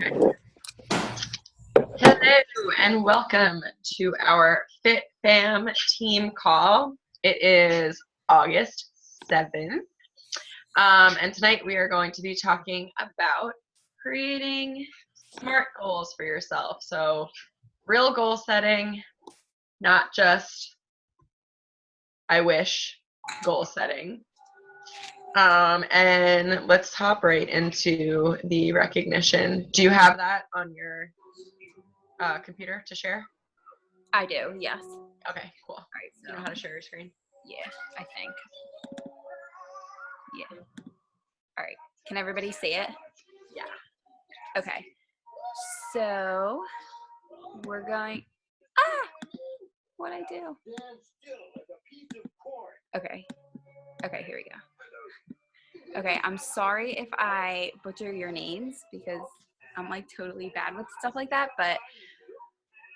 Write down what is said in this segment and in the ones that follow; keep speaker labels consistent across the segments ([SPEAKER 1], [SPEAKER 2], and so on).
[SPEAKER 1] Hello and welcome to our Fit Fam team call. It is August 7th, and tonight we are going to be talking about creating SMART goals for yourself. So real goal setting, not just I wish goal setting. And let's hop right into the recognition. Do you have that on your computer to share?
[SPEAKER 2] I do, yes.
[SPEAKER 1] Okay, cool. All right, so you know how to share your screen?
[SPEAKER 2] Yeah, I think. Yeah. All right. Can everybody see it?
[SPEAKER 1] Yeah.
[SPEAKER 2] Okay. So we're going. What'd I do? Okay. Okay, here we go. Okay, I'm sorry if I butcher your names because I'm like totally bad with stuff like that, but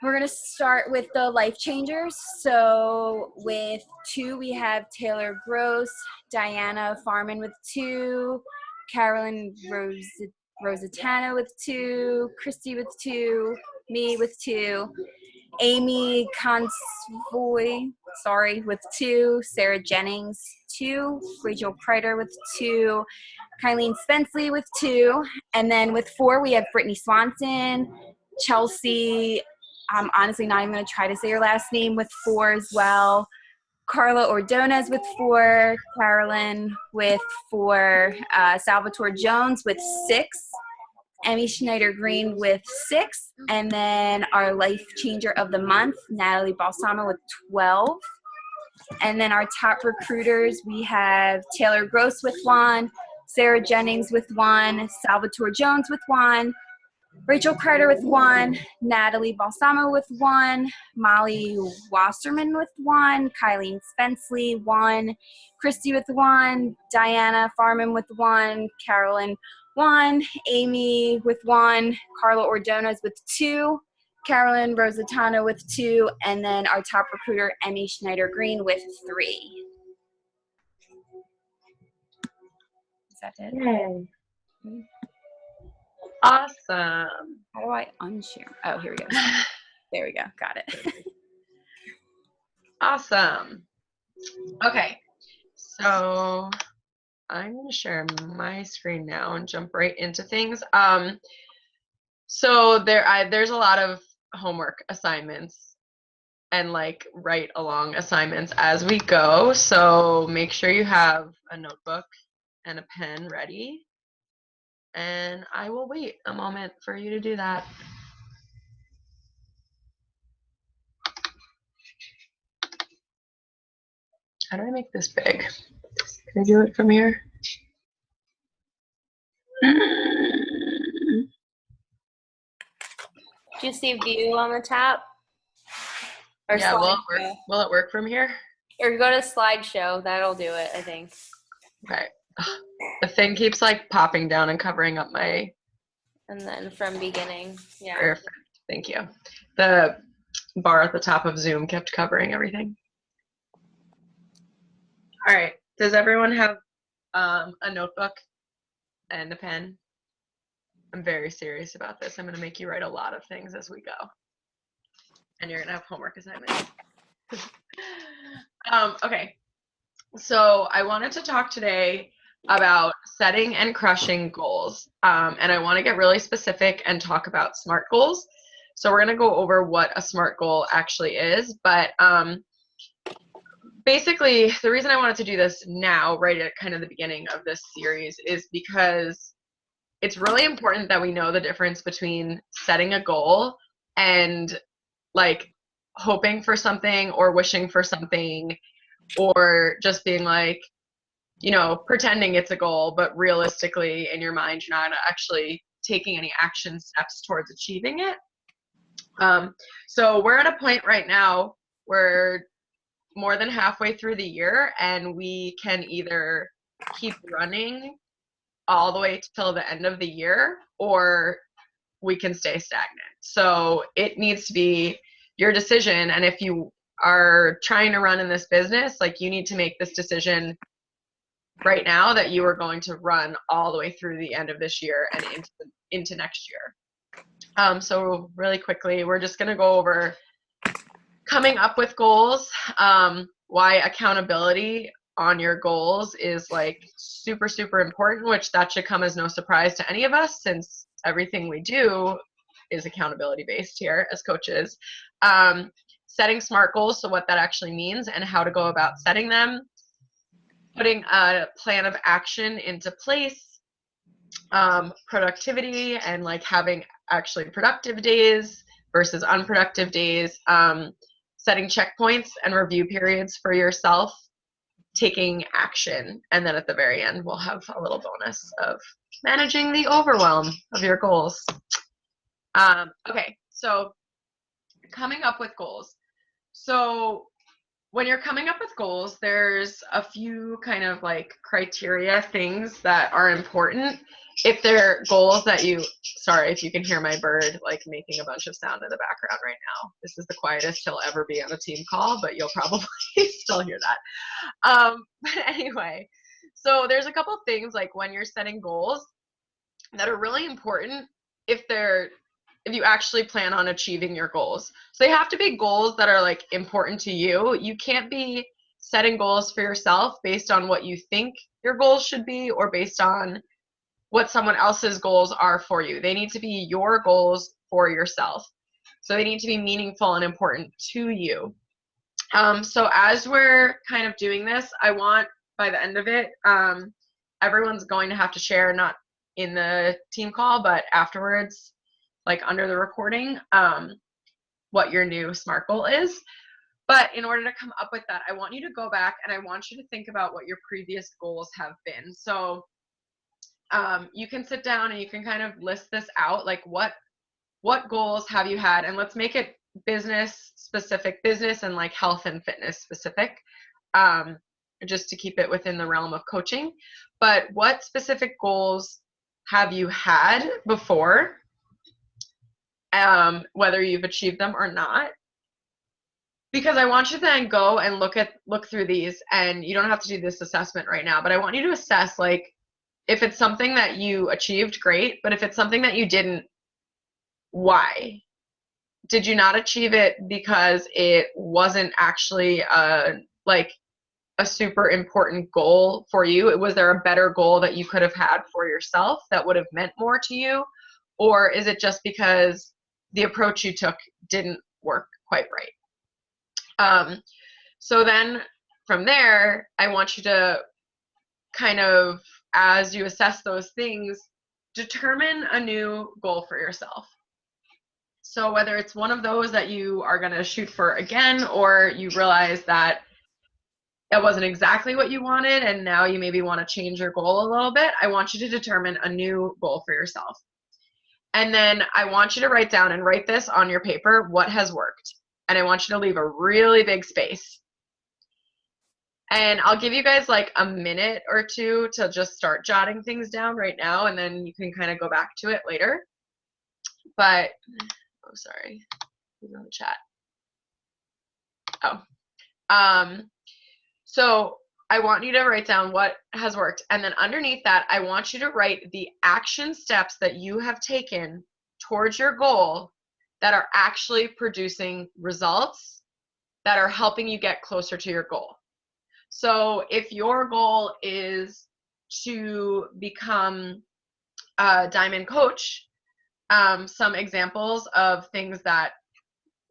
[SPEAKER 2] we're gonna start with the life changers. So with 2, we have Taylor Gross, Diana Farman with 2, Carolyn Rosatana with 2, Christy with 2, me with 2, Amy Convoy, with 2, Sarah Jennings 2, Rachel Kreider with 2, Kylene Spenceley with 2, and then with 4 we have Brittany Swanson, Chelsea, I'm honestly not even going to try to say her last name, with 4 as well, Carla Ordonez with 4, Carolyn with 4, Salvatore Jones with 6, Emmy Schneider Green with 6, and then our life changer of the month, Natalie Balsamo with 12. And then our top recruiters, we have Taylor Gross with 1, Sarah Jennings with 1, Salvatore Jones with 1, Rachel Carter with 1, Natalie Balsamo with 1, Molly Wasserman with 1, Kylene Spenceley 1, Christy with 1, Diana Farman with 1, Carolyn 1, Amy with 1, Carla Ordonez with 2, Carolyn Rosatana with 2, and then our top recruiter, Emmy Schneider Green with 3. Is that it?
[SPEAKER 1] Yay. Awesome.
[SPEAKER 2] How do I unshare? Oh, here we go. There we go. Got it.
[SPEAKER 1] Awesome. Okay, so I'm going to share my screen now and jump right into things. So there's a lot of homework assignments and like write along assignments as we go. So make sure you have a notebook and a pen ready. And I will wait a moment for you to do that. How do I make this big? Can I do it from here?
[SPEAKER 3] Do you see view on the top? Or
[SPEAKER 1] yeah, will it work from here?
[SPEAKER 3] Or go to slideshow. That'll do it, I think.
[SPEAKER 1] Okay. The thing keeps like popping down and covering up my...
[SPEAKER 3] And then from beginning. Yeah.
[SPEAKER 1] Perfect. Thank you. The bar at the top of Zoom kept covering everything. All right. Does everyone have a notebook and a pen? I'm very serious about this. I'm going to make you write a lot of things as we go. And you're going to have homework assignments. Okay. So I wanted to talk today about setting and crushing goals. And I want to get really specific and talk about SMART goals. So we're going to go over what a SMART goal actually is. But basically, the reason I wanted to do this now, right at kind of the beginning of this series, is because it's really important that we know the difference between setting a goal and like hoping for something or wishing for something, or just being like, you know, pretending it's a goal, but realistically in your mind, you're not actually taking any action steps towards achieving it. So we're at a point right now where more than halfway through the year, and we can either keep running all the way till the end of the year, or we can stay stagnant. So it needs to be your decision. And if you are trying to run in this business, like, you need to make this decision right now that you are going to run all the way through the end of this year and into next year. So really quickly, we're just going to go over coming up with goals, why accountability on your goals is like super, super important, which that should come as no surprise to any of us since everything we do is accountability based here as coaches. Setting SMART goals, so what that actually means and how to go about setting them, putting a plan of action into place, productivity and like having actually productive days versus unproductive days, setting checkpoints and review periods for yourself, taking action, and then at the very end we'll have a little bonus of managing the overwhelm of your goals. Okay, so coming up with goals. So when you're coming up with goals, there's a few kind of like criteria things that are important. If they're goals that you, sorry if you can hear my bird like making a bunch of sound in the background right now. This is the quietest he'll ever be on a team call, but you'll probably still hear that. But anyway, so there's a couple things like when you're setting goals that are really important if you actually plan on achieving your goals. So they have to be goals that are like important to you. You can't be setting goals for yourself based on what you think your goals should be or based on what someone else's goals are for you. They need to be your goals for yourself. So they need to be meaningful and important to you. So as we're kind of doing this, I want by the end of it, everyone's going to have to share, not in the team call, but afterwards, like under the recording, what your new SMART goal is. But in order to come up with that, I want you to go back and I want you to think about what your previous goals have been. So you can sit down and you can kind of list this out, like what goals have you had, and let's make it business specific, business and like health and fitness specific, just to keep it within the realm of coaching. But what specific goals have you had before? Whether you've achieved them or not, because I want you to then go and look through these, and you don't have to do this assessment right now, but I want you to assess like if it's something that you achieved, great, but if it's something that you didn't, why? Did you not achieve it because it wasn't actually like a super important goal for you? Was there a better goal that you could have had for yourself that would have meant more to you? Or is it just because the approach you took didn't work quite right? So then from there, I want you to kind of, as you assess those things, determine a new goal for yourself. So whether it's one of those that you are going to shoot for again, or you realize that it wasn't exactly what you wanted and now you maybe want to change your goal a little bit, I want you to determine a new goal for yourself. And then I want you to write down and write this on your paper, what has worked. And I want you to leave a really big space. And I'll give you guys like a minute or two to just start jotting things down right now, and then you can kind of go back to it later. But, oh, sorry, who's on the chat? Oh, so I want you to write down what has worked. And then underneath that, I want you to write the action steps that you have taken towards your goal that are actually producing results that are helping you get closer to your goal. So if your goal is to become a diamond coach, some examples of things that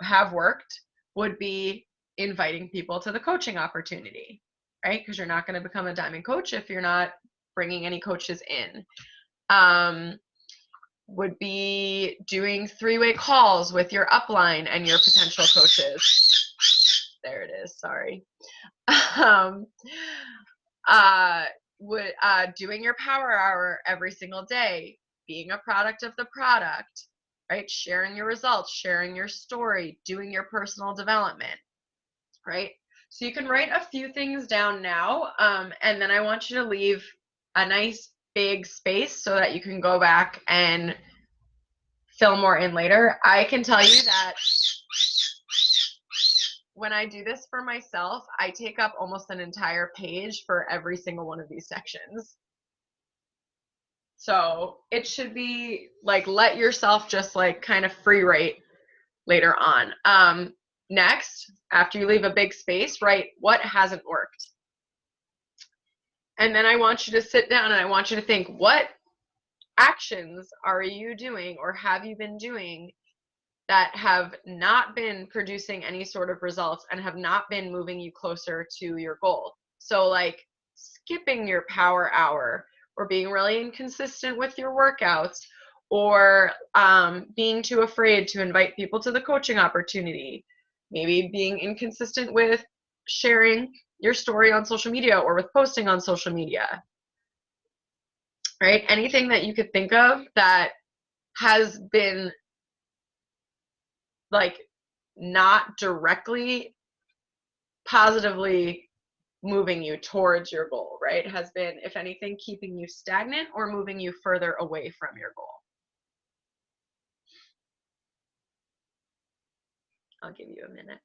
[SPEAKER 1] have worked would be inviting people to the coaching opportunity, right? Because you're not going to become a diamond coach if you're not bringing any coaches in. Would be doing 3-way calls with your upline and your potential coaches. There it is, sorry. Doing your power hour every single day, being a product of the product, right? Sharing your results, sharing your story, doing your personal development, right? So you can write a few things down now, and then I want you to leave a nice big space so that you can go back and fill more in later. I can tell you that when I do this for myself, I take up almost an entire page for every single one of these sections. So it should be like, let yourself just like kind of free write later on. Next, after you leave a big space, write what hasn't worked. And then I want you to sit down and I want you to think, what actions are you doing or have you been doing that have not been producing any sort of results and have not been moving you closer to your goal? So like skipping your power hour, or being really inconsistent with your workouts, or being too afraid to invite people to the coaching opportunity, maybe being inconsistent with sharing your story on social media or with posting on social media, right? Anything that you could think of that has been like not directly positively moving you towards your goal, right? Has been, if anything, keeping you stagnant or moving you further away from your goal. I'll give you a minute.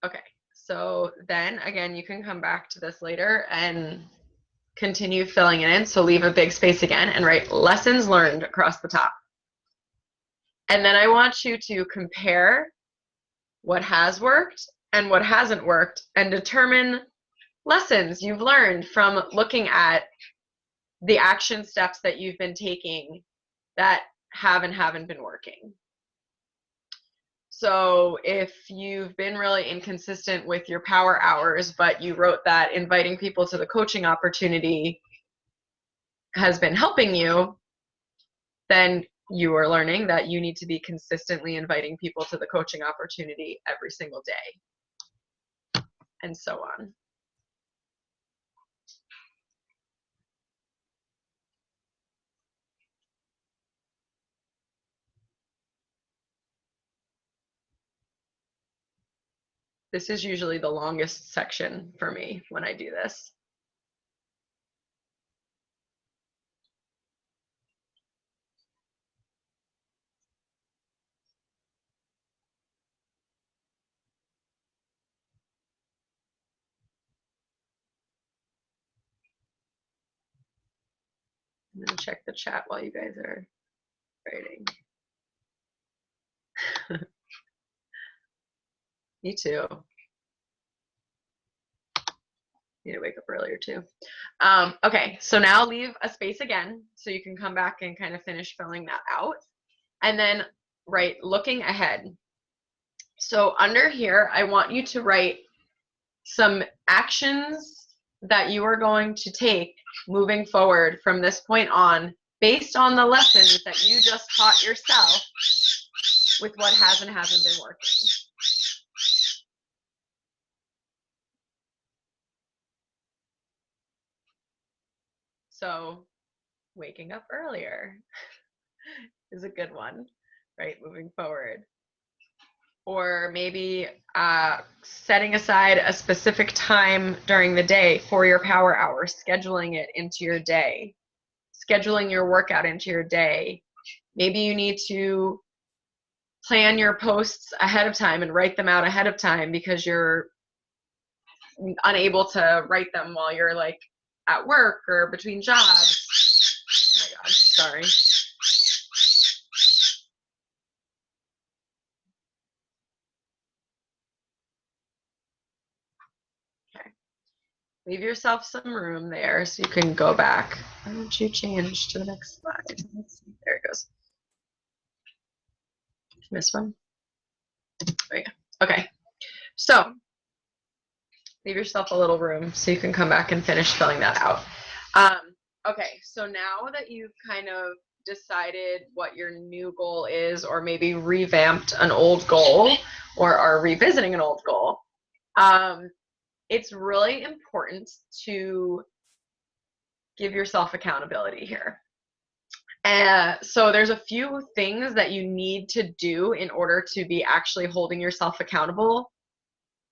[SPEAKER 1] Okay, so then again, you can come back to this later and continue filling it in. So leave a big space again and write lessons learned across the top. And then I want you to compare what has worked and what hasn't worked and determine lessons you've learned from looking at the action steps that you've been taking that have and haven't been working. So if you've been really inconsistent with your power hours, but you wrote that inviting people to the coaching opportunity has been helping you, then you are learning that you need to be consistently inviting people to the coaching opportunity every single day, and so on. This is usually the longest section for me when I do this. I'm gonna check the chat while you guys are writing. Me too. Need to wake up earlier too. Okay, so now leave a space again so you can come back and kind of finish filling that out. And then write looking ahead. So under here, I want you to write some actions that you are going to take moving forward from this point on based on the lessons that you just taught yourself with what has and hasn't been working. So waking up earlier is a good one, right? Moving forward. Or maybe setting aside a specific time during the day for your power hour, scheduling it into your day, scheduling your workout into your day. Maybe you need to plan your posts ahead of time and write them out ahead of time because you're unable to write them while you're like at work or between jobs. Oh my God, sorry. Okay. Leave yourself some room there so you can go back. Why don't you change to the next slide? Let's see. There it goes. Miss one? There you go. Okay. So leave yourself a little room so you can come back and finish filling that out. Okay, so now that you've kind of decided what your new goal is, or maybe revamped an old goal, or are revisiting an old goal, it's really important to give yourself accountability here. So there's a few things that you need to do in order to be actually holding yourself accountable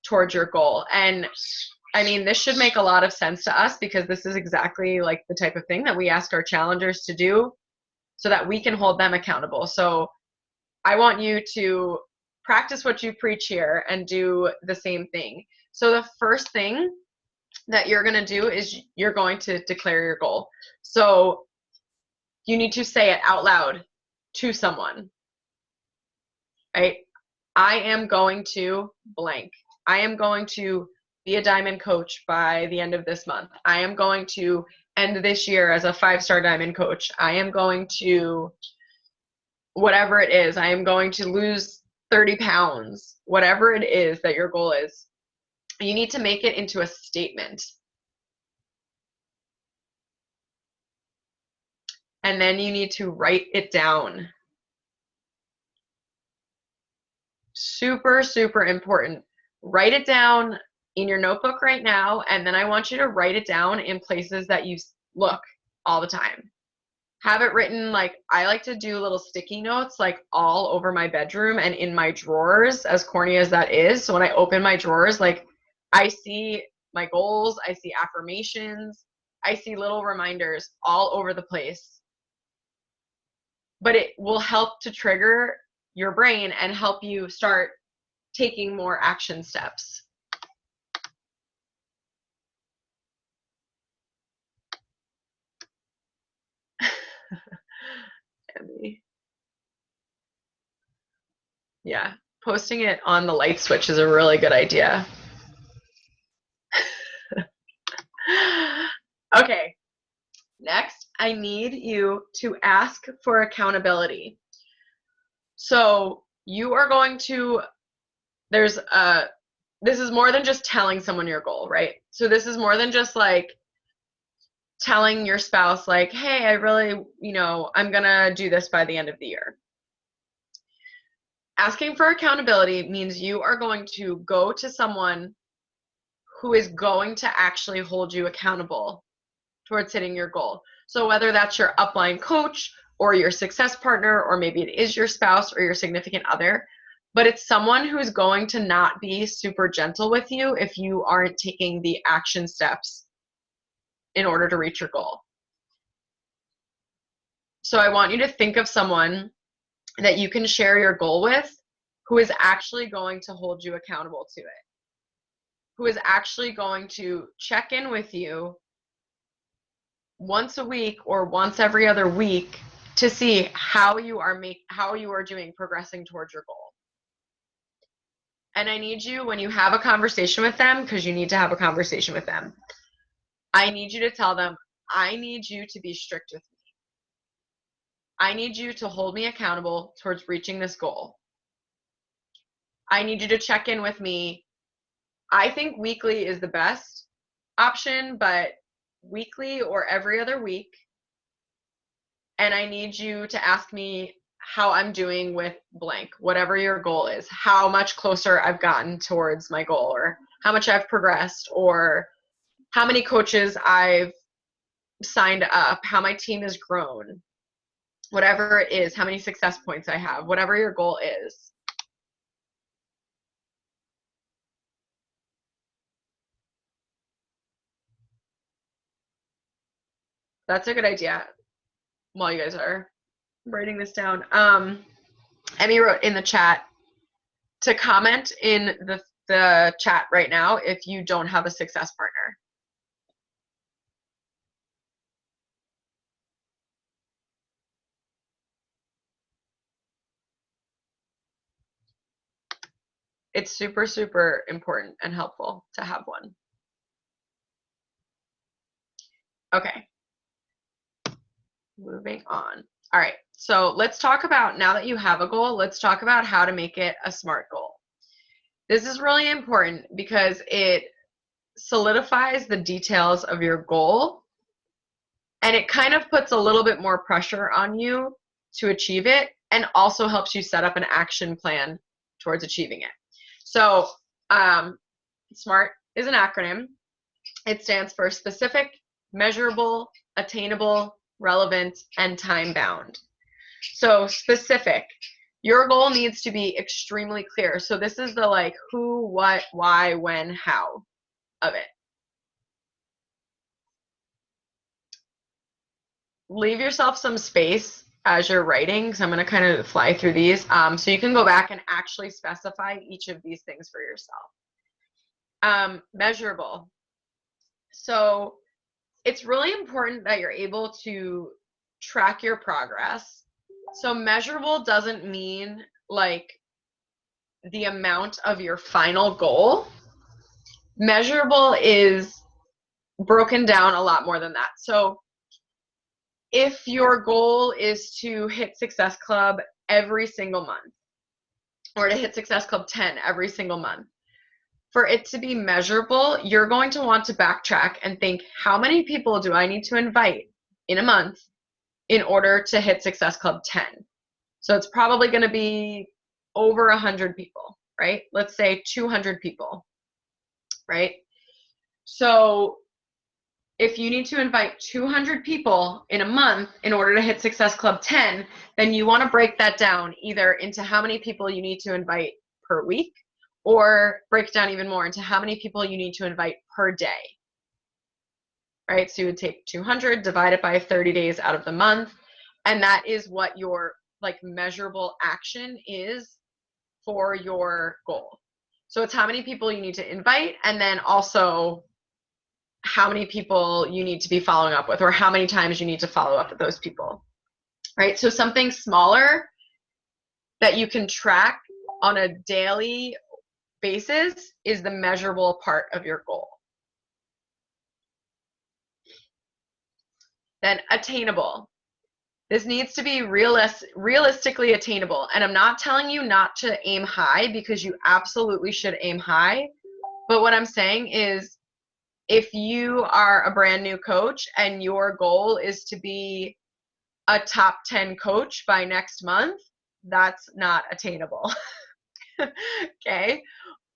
[SPEAKER 1] towards your goal. And I mean, this should make a lot of sense to us because this is exactly like the type of thing that we ask our challengers to do so that we can hold them accountable. So I want you to practice what you preach here and do the same thing. So the first thing that you're going to do is you're going to declare your goal. So you need to say it out loud to someone, right? I am going to blank. I am going to be a diamond coach by the end of this month. I am going to end this year as a 5-star diamond coach. I am going to, whatever it is, I am going to lose 30 pounds, whatever it is that your goal is. You need to make it into a statement. And then you need to write it down. Super, super important. Write it down in your notebook right now, and then I want you to write it down in places that you look all the time. Have it written, like, I like to do little sticky notes like all over my bedroom and in my drawers, as corny as that is. So when I open my drawers, like, I see my goals, I see affirmations, I see little reminders all over the place. But it will help to trigger your brain and help you start taking more action steps. Yeah, posting it on the light switch is a really good idea. Okay, next, I need you to ask for accountability. So you are going to, this is more than just telling someone your goal, right? So this is more than just like telling your spouse like, hey, I really, I'm gonna do this by the end of the year. Asking for accountability means you are going to go to someone who is going to actually hold you accountable towards hitting your goal. So whether that's your upline coach or your success partner, or maybe it is your spouse or your significant other, but it's someone who's going to not be super gentle with you if you aren't taking the action steps in order to reach your goal. So I want you to think of someone that you can share your goal with who is actually going to hold you accountable to it, who is actually going to check in with you once a week or once every other week to see how you are doing progressing towards your goal. And I need you, when you have a conversation with them, because you need to have a conversation with them, I need you to tell them, I need you to be strict with me. I need you to hold me accountable towards reaching this goal. I need you to check in with me. I think weekly is the best option, but weekly or every other week. And I need you to ask me how I'm doing with blank, whatever your goal is, how much closer I've gotten towards my goal, or how much I've progressed, or how many coaches I've signed up, how my team has grown, whatever it is, how many success points I have, whatever your goal is. That's a good idea. While you guys are writing this down, Emmy wrote in the chat to comment in the chat right now if you don't have a success partner. It's super, super important and helpful to have one. Okay. Moving on. All right. So let's talk about, now that you have a goal, let's talk about how to make it a SMART goal. This is really important because it solidifies the details of your goal, and it kind of puts a little bit more pressure on you to achieve it, and also helps you set up an action plan towards achieving it. So SMART is an acronym. It stands for specific, measurable, attainable, relevant, and time-bound. So specific, your goal needs to be extremely clear. So this is the like who, what, why, when, how of it. leave yourself some space as you're writing, because I'm going to kind of fly through these. So you can go back and actually specify each of these things for yourself. Measurable. So it's really important that you're able to track your progress. So measurable doesn't mean like the amount of your final goal. Measurable is broken down a lot more than that. So if your goal is to hit Success Club every single month, or to hit Success Club 10 every single month, for it to be measurable, you're going to want to backtrack and think, how many people do I need to invite in a month in order to hit Success Club 10? So it's probably going to be over 100 people, right? Let's say 200 people, right? So if you need to invite 200 people in a month in order to hit Success Club 10, then you want to break that down either into how many people you need to invite per week, or break it down even more into how many people you need to invite per day, right? So you would take 200, divide it by 30 days out of the month, and that is what your like measurable action is for your goal. So it's how many people you need to invite, and then also how many people you need to be following up with, or how many times you need to follow up with those people, right? So something smaller that you can track on a daily basis is the measurable part of your goal. Then attainable. This needs to be realistically attainable. And I'm not telling you not to aim high, because you absolutely should aim high. But what I'm saying is, if you are a brand new coach and your goal is to be a top 10 coach by next month, that's not attainable. Okay.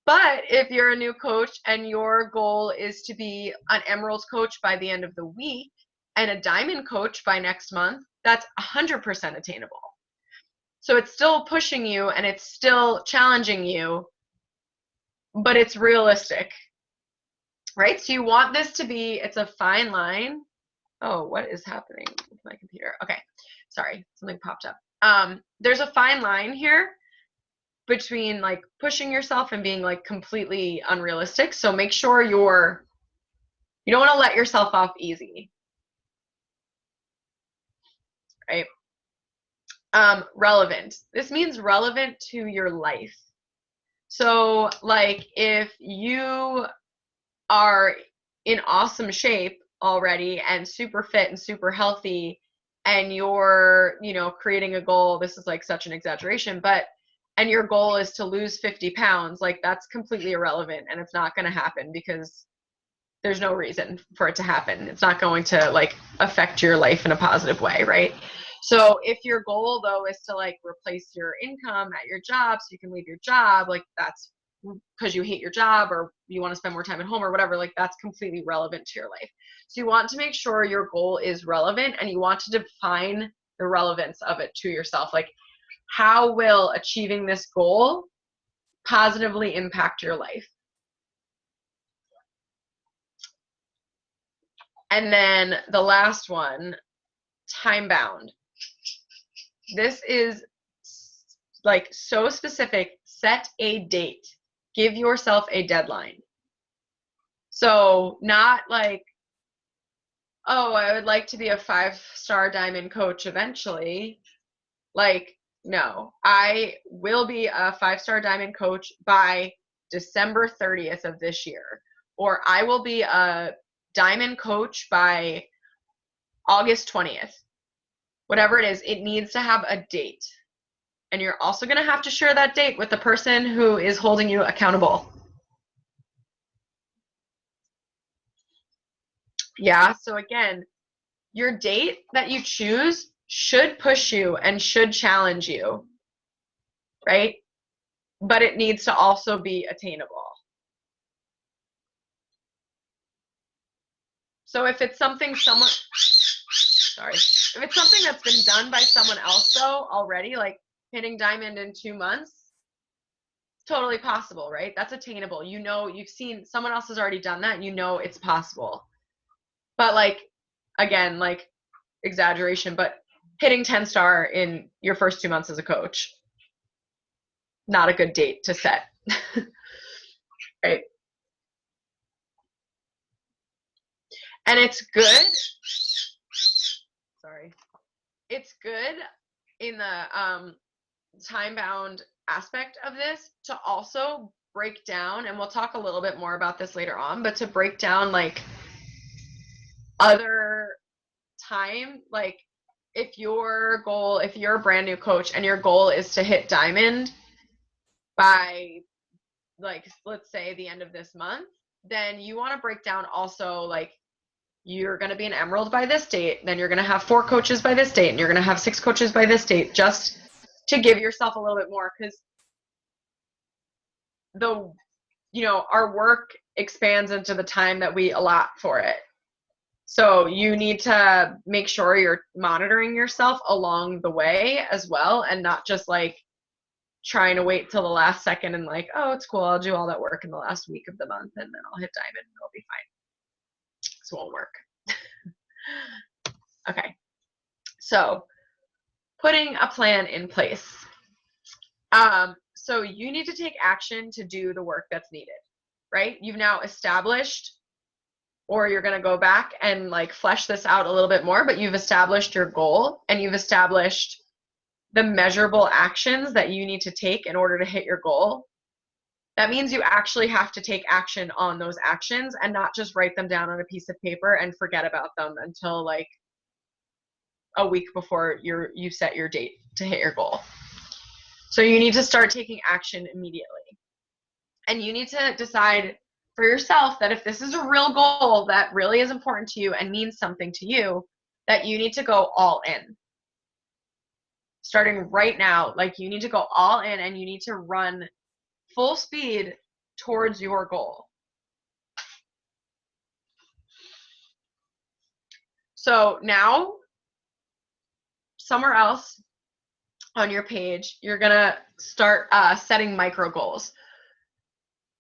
[SPEAKER 1] But if you're a new coach and your goal is to be an Emerald coach by the end of the week and a Diamond coach by next month, that's 100% attainable. So it's still pushing you and it's still challenging you, but it's realistic, right? So you want this to be, it's a fine line. Oh, what is happening with my computer? Okay, sorry, something popped up. There's a fine line here between like pushing yourself and being like completely unrealistic. So make sure you don't want to let yourself off easy, right? Relevant. This means relevant to your life. So like if you are in awesome shape already and super fit and super healthy, and you're, creating a goal, this is like such an exaggeration, but and your goal is to lose 50 pounds, like that's completely irrelevant, and it's not going to happen because there's no reason for it to happen. It's not going to like affect your life in a positive way, right? So if your goal though is to like replace your income at your job so you can leave your job, like that's because you hate your job or you want to spend more time at home or whatever, like that's completely relevant to your life. So you want to make sure your goal is relevant, and you want to define the relevance of it to yourself. Like, how will achieving this goal positively impact your life? And then the last one, time bound. This is like so specific. Set a date. Give yourself a deadline. So not like, oh, I would like to be a 5-star Diamond coach eventually. Like, no, I will be a 5-star Diamond coach by December 30th of this year. Or I will be a Diamond coach by August 20th. Whatever it is, it needs to have a date. And you're also going to have to share that date with the person who is holding you accountable. Yeah, so again, your date that you choose should push you and should challenge you, right? But it needs to also be attainable. So if it's something if it's something that's been done by someone else though already, like hitting Diamond in 2 months, totally possible, right? That's attainable. You've seen someone else has already done that, and it's possible. But like, again, like exaggeration, but hitting 10-star in your first 2 months as a coach, not a good date to set. Right? And it's good. Sorry. It's good in the time-bound aspect of this to also break down, and we'll talk a little bit more about this later on, but to break down like other time, like if you're a brand new coach and your goal is to hit diamond by, like, let's say the end of this month, then you want to break down also, like, you're going to be an emerald by this date, then you're going to have 4 coaches by this date, and you're going to have 6 coaches by this date, just to give yourself a little bit more, because our work expands into the time that we allot for it. So you need to make sure you're monitoring yourself along the way as well, and not just like trying to wait till the last second and like, oh, it's cool, I'll do all that work in the last week of the month and then I'll hit diamond and it'll be fine. This won't work. Okay. So putting a plan in place. So you need to take action to do the work that's needed, right? You've now established, or you're going to go back and like flesh this out a little bit more, but you've established your goal and you've established the measurable actions that you need to take in order to hit your goal. That means you actually have to take action on those actions and not just write them down on a piece of paper and forget about them until like a week before you set your date to hit your goal. So you need to start taking action immediately. And you need to decide for yourself that if this is a real goal that really is important to you and means something to you, that you need to go all in. Starting right now, like you need to go all in and you need to run full speed towards your goal. So now, somewhere else on your page, you're going to start setting micro goals.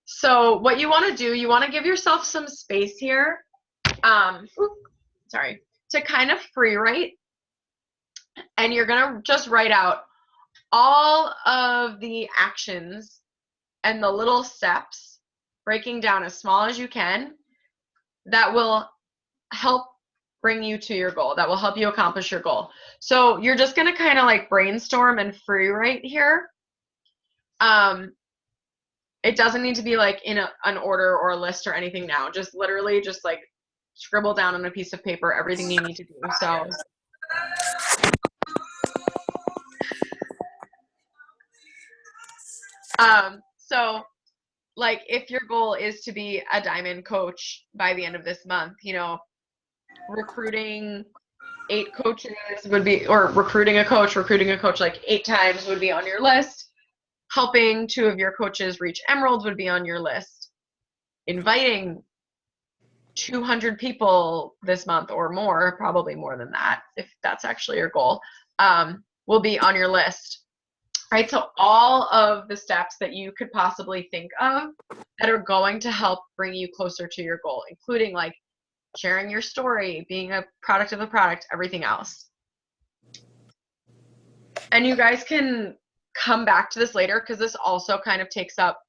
[SPEAKER 1] So what you want to do, you want to give yourself some space here, to kind of free write. And you're going to just write out all of the actions and the little steps, breaking down as small as you can, that will help bring you to your goal, that will help you accomplish your goal. So you're just going to kind of like brainstorm and free write here. It doesn't need to be like in an order or a list or anything now. Just literally just like scribble down on a piece of paper everything you need to do. So like if your goal is to be a diamond coach by the end of this month, recruiting 8 coaches would be, or recruiting a coach like 8 times would be on your list. Helping 2 of your coaches reach emeralds would be on your list. Inviting 200 people this month or more, probably more than that, if that's actually your goal, will be on your list. Right, so all of the steps that you could possibly think of that are going to help bring you closer to your goal, including like sharing your story, being a product of the product, everything else. And you guys can come back to this later because this also kind of takes up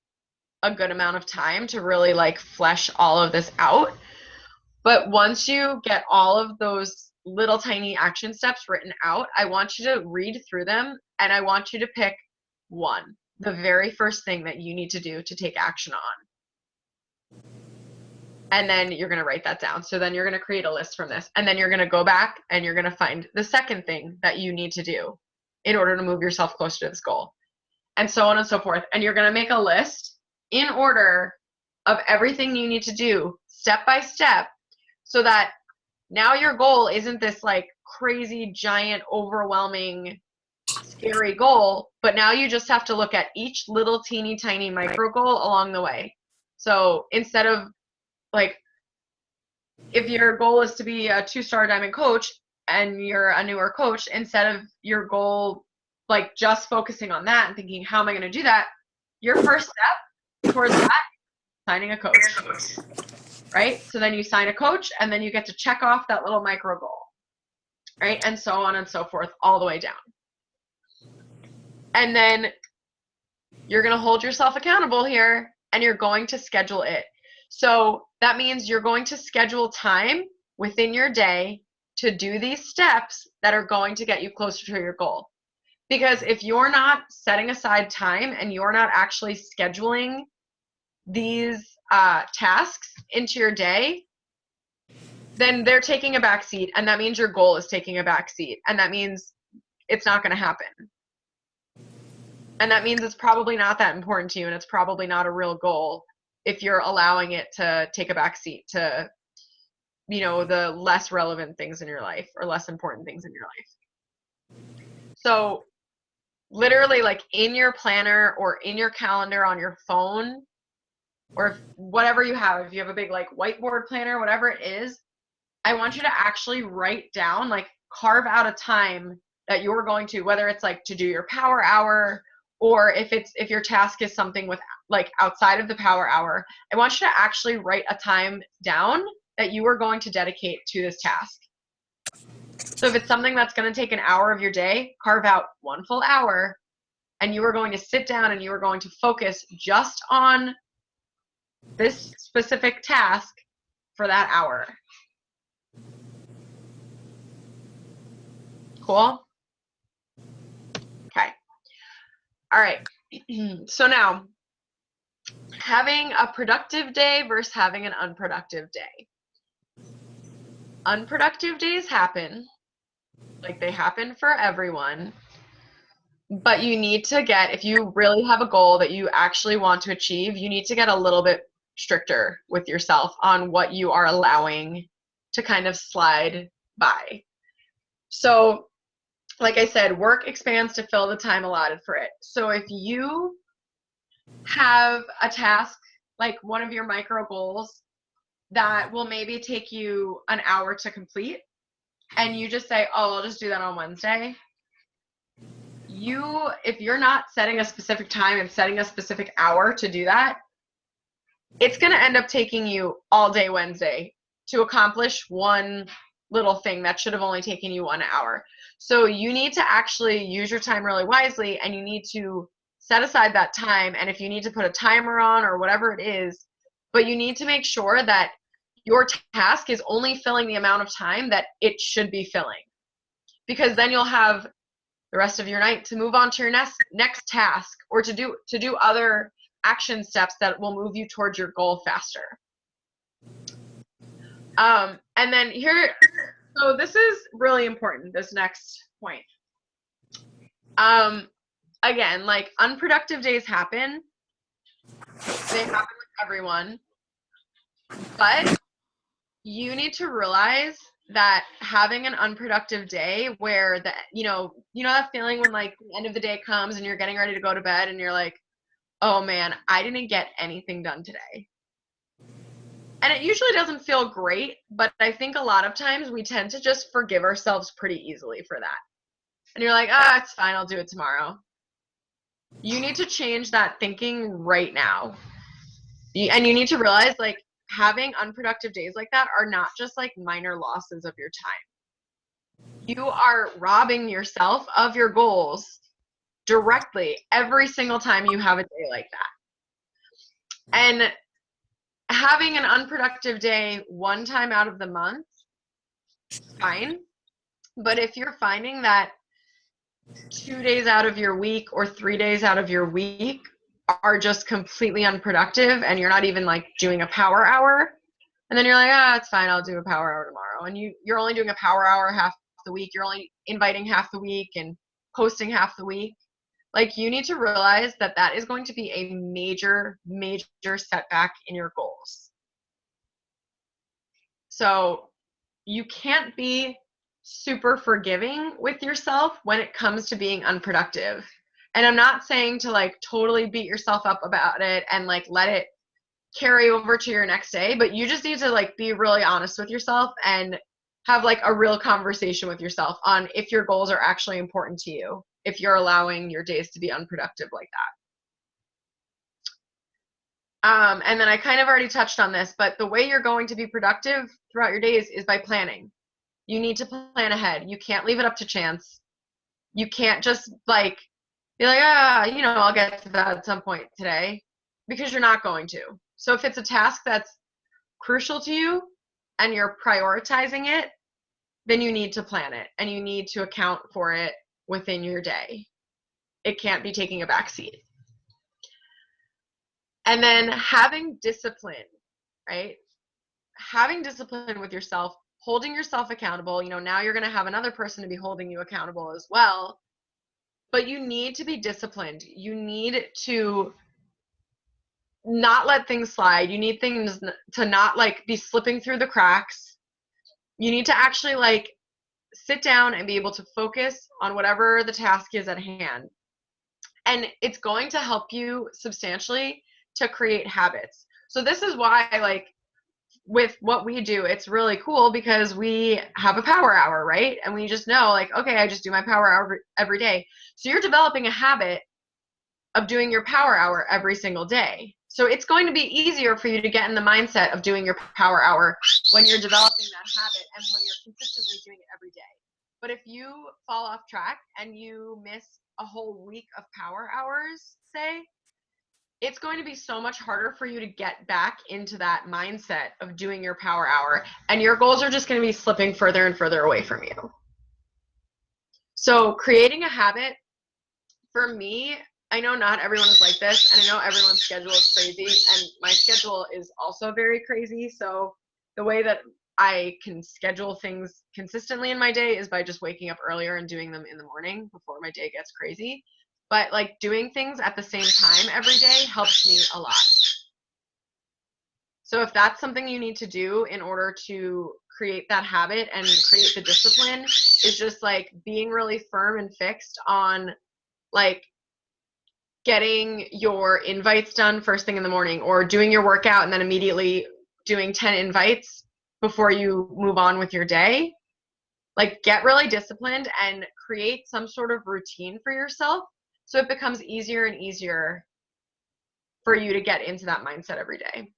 [SPEAKER 1] a good amount of time to really like flesh all of this out. But once you get all of those little tiny action steps written out, I want you to read through them and I want you to pick one, the very first thing that you need to do to take action on. And then you're going to write that down. So then you're going to create a list from this. And then you're going to go back and you're going to find the second thing that you need to do in order to move yourself closer to this goal. And so on and so forth. And you're going to make a list in order of everything you need to do step by step, so that now your goal isn't this like crazy, giant, overwhelming, scary goal, but now you just have to look at each little teeny tiny micro goal along the way. So instead of like, if your goal is to be a 2-star diamond coach and you're a newer coach, instead of your goal like just focusing on that and thinking, how am I going to do that? Your first step towards that, signing a coach. Right? So then you sign a coach and then you get to check off that little micro goal. right? And so on and so forth, all the way down. And then you're going to hold yourself accountable here, and you're going to schedule it. So that means you're going to schedule time within your day to do these steps that are going to get you closer to your goal. Because if you're not setting aside time and you're not actually scheduling these tasks into your day, then they're taking a back seat, and that means your goal is taking a back seat, and that means it's not going to happen. And that means it's probably not that important to you, and it's probably not a real goal if you're allowing it to take a back seat to, the less relevant things in your life or less important things in your life. So literally, like, in your planner or in your calendar on your phone, or whatever you have, if you have a big like whiteboard planner, whatever it is, I want you to actually write down, like, carve out a time that you're going to, whether it's like to do your power hour, or if your task is something with like outside of the power hour, I want you to actually write a time down that you are going to dedicate to this task. So if it's something that's going to take an hour of your day, carve out 1 full hour, and you are going to sit down and you are going to focus just on this specific task for that hour. Cool? Okay. All right. So now, having a productive day versus having an unproductive day. Unproductive days happen, like they happen for everyone, but you need to get, if you really have a goal that you actually want to achieve, you need to get a little bit stricter with yourself on what you are allowing to kind of slide by. So, like I said, work expands to fill the time allotted for it. So if you have a task, like one of your micro goals, that will maybe take you an hour to complete, and you just say, oh, I'll just do that on Wednesday. If you're not setting a specific time and setting a specific hour to do that, it's going to end up taking you all day Wednesday to accomplish one little thing that should have only taken you 1 hour. So you need to actually use your time really wisely, and you need to set aside that time. And if you need to put a timer on or whatever it is, but you need to make sure that your task is only filling the amount of time that it should be filling, because then you'll have the rest of your night to move on to your next task, or to do other action steps that will move you towards your goal faster. And then here, so this is really important, this next point. Again, like, unproductive days happen. They happen with everyone. But you need to realize that having an unproductive day where that feeling when, like, the end of the day comes and you're getting ready to go to bed and you're like, oh man, I didn't get anything done today. And it usually doesn't feel great, but I think a lot of times we tend to just forgive ourselves pretty easily for that. And you're like, it's fine, I'll do it tomorrow. You need to change that thinking right now. And you need to realize, like, having unproductive days like that are not just like minor losses of your time. You are robbing yourself of your goals directly every single time you have a day like that. And having an unproductive day one time out of the month, fine. But if you're finding that 2 days out of your week or 3 days out of your week are just completely unproductive, and you're not even like doing a power hour, and then you're like, it's fine, I'll do a power hour tomorrow, and you're only doing a power hour half the week, you're only inviting half the week and posting half the week, like, you need to realize that that is going to be a major setback in your goals. So you can't be super forgiving with yourself when it comes to being unproductive. And I'm not saying to like totally beat yourself up about it and like let it carry over to your next day, but you just need to like be really honest with yourself and have like a real conversation with yourself on if your goals are actually important to you, if you're allowing your days to be unproductive like that. And then I kind of already touched on this, but the way you're going to be productive throughout your days is by planning. You need to plan ahead. You can't leave it up to chance. You can't just like be like, I'll get to that at some point today, because you're not going to. So if it's a task that's crucial to you and you're prioritizing it, then you need to plan it and you need to account for it within your day. It can't be taking a backseat. And then having discipline, right? Having discipline with yourself, holding yourself accountable. Now you're going to have another person to be holding you accountable as well. But you need to be disciplined. You need to not let things slide. You need things to not like be slipping through the cracks. You need to actually like sit down and be able to focus on whatever the task is at hand. And it's going to help you substantially to create habits. So this is why, like, with what we do, it's really cool because we have a power hour, right? And we just know, like, okay, I just do my power hour every day. So you're developing a habit of doing your power hour every single day. So it's going to be easier for you to get in the mindset of doing your power hour when you're developing that habit and when you're consistently doing it every day. But if you fall off track and you miss a whole week of power hours, say, it's going to be so much harder for you to get back into that mindset of doing your power hour, and your goals are just going to be slipping further and further away from you. So creating a habit, for me, I know not everyone is like this, and I know everyone's schedule is crazy, and my schedule is also very crazy. So the way that I can schedule things consistently in my day is by just waking up earlier and doing them in the morning before my day gets crazy. But like doing things at the same time every day helps me a lot. So if that's something you need to do in order to create that habit and create the discipline, is just like being really firm and fixed on like getting your invites done first thing in the morning, or doing your workout and then immediately doing 10 invites before you move on with your day. Like, get really disciplined and create some sort of routine for yourself so it becomes easier and easier for you to get into that mindset every day.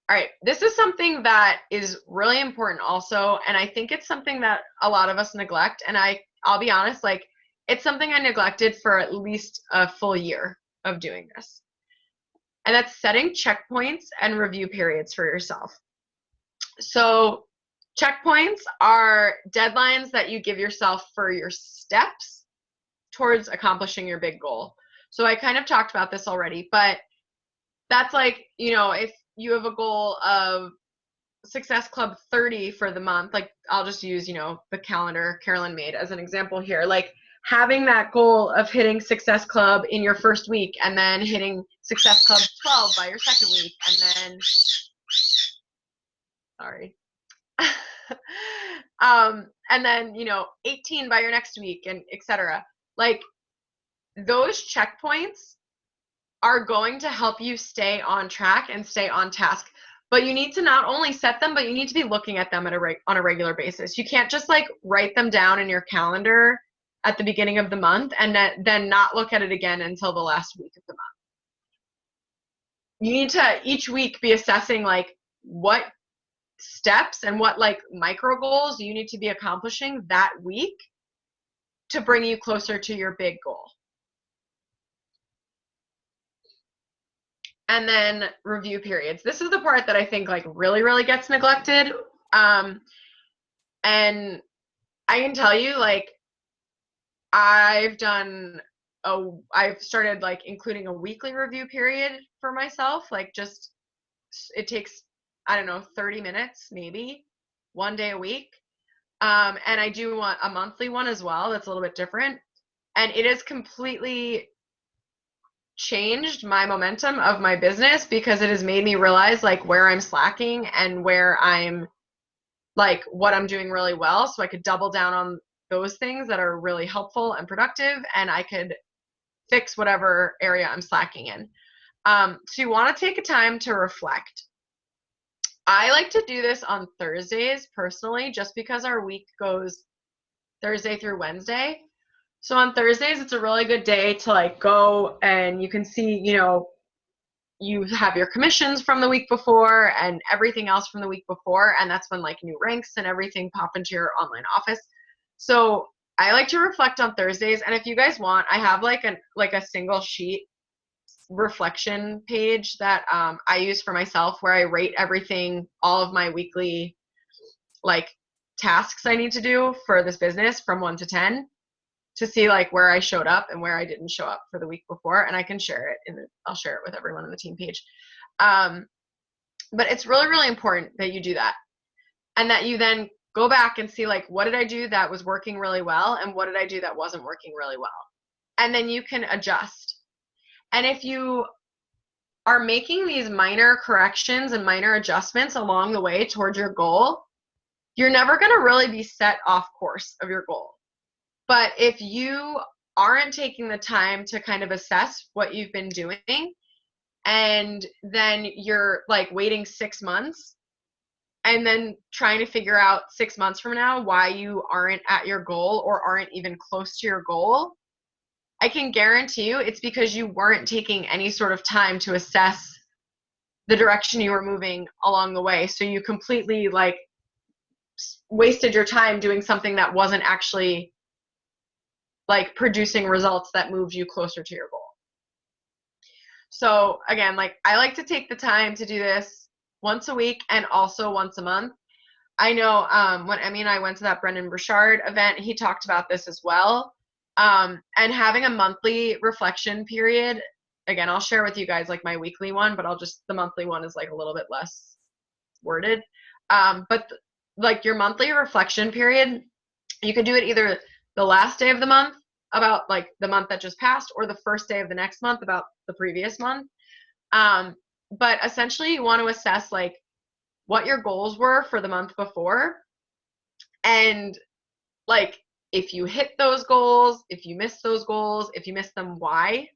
[SPEAKER 1] All right, this is something that is really important also, and I think it's something that a lot of us neglect, and I'll be honest, like, it's something I neglected for at least a full year of doing this. And that's setting checkpoints and review periods for yourself. So checkpoints are deadlines that you give yourself for your steps towards accomplishing your big goal. So I kind of talked about this already, but that's like, if you have a goal of Success Club 30 for the month, like I'll just use, the calendar Carolyn made as an example here, like having that goal of hitting Success Club in your first week and then hitting Success Club 12 by your second week, and then, sorry, and then, 18 by your next week, and etc. Like, those checkpoints are going to help you stay on track and stay on task. But you need to not only set them, but you need to be looking at them on a regular basis. You can't just like write them down in your calendar at the beginning of the month and then not look at it again until the last week of the month. You need to each week be assessing like what steps and what like micro goals you need to be accomplishing that week to bring you closer to your big goal. And then review periods. This is the part that I think like really, really gets neglected. And I can tell you, like, I've started like including a weekly review period for myself. Like, just, it takes, I don't know, 30 minutes, maybe one day a week. And I do want a monthly one as well. That's a little bit different. And it has completely changed my momentum of my business because it has made me realize like where I'm slacking and where I'm like what I'm doing really well, so I could double down on those things that are really helpful and productive, and I could fix whatever area I'm slacking in. So you want to take a time to reflect. I like to do this on Thursdays personally, just because our week goes Thursday through Wednesday. So on Thursdays, it's a really good day to like go and you can see, you have your commissions from the week before and everything else from the week before, and that's when like new ranks and everything pop into your online office. So I like to reflect on Thursdays, and if you guys want, I have like a single sheet reflection page that I use for myself where I rate everything, all of my weekly like tasks I need to do for this business from 1 to 10 to see like where I showed up and where I didn't show up for the week before, and I can share it I'll share it with everyone on the team page. But it's really, really important that you do that, and that you then go back and see like, what did I do that was working really well, and what did I do that wasn't working really well, and then you can adjust. And if you are making these minor corrections and minor adjustments along the way towards your goal, you're never going to really be set off course of your goal. But if you aren't taking the time to kind of assess what you've been doing, and then you're like waiting 6 months and then trying to figure out 6 months from now why you aren't at your goal or aren't even close to your goal, I can guarantee you it's because you weren't taking any sort of time to assess the direction you were moving along the way. So you completely like wasted your time doing something that wasn't actually like producing results that moved you closer to your goal. So again, like I like to take the time to do this once a week and also once a month. I know when Emmy and I went to that Brendan Burchard event, he talked about this as well. And having a monthly reflection period, again, I'll share with you guys like my weekly one, but the monthly one is like a little bit less worded. But like your monthly reflection period, you can do it either the last day of the month about like the month that just passed, or the first day of the next month about the previous month. But essentially you want to assess like what your goals were for the month before, and like if you hit those goals, if you missed those goals, if you missed them, why?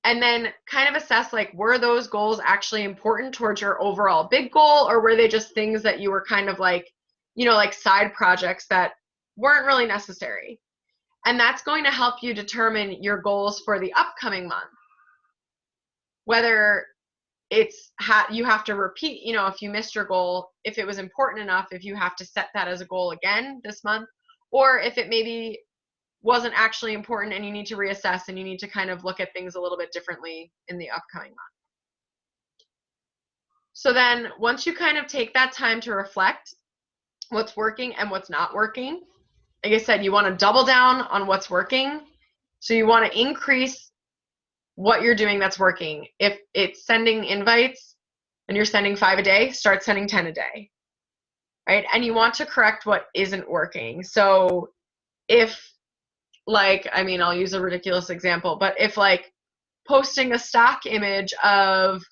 [SPEAKER 1] And then kind of assess like, were those goals actually important towards your overall big goal, or were they just things that you were kind of like, you know, like side projects that weren't really necessary? And that's going to help you determine your goals for the upcoming month. Whether you have to repeat, you know, if you missed your goal, if it was important enough, if you have to set that as a goal again this month, or if it maybe wasn't actually important and you need to reassess and you need to kind of look at things a little bit differently in the upcoming month. So then once you kind of take that time to reflect what's working and what's not working, like I said, you want to double down on what's working. So you want to increase what you're doing that's working. If it's sending invites and you're sending 5 a day, start sending 10 a day, right? And you want to correct what isn't working. So if like, I mean, I'll use a ridiculous example, but if like posting a stock image of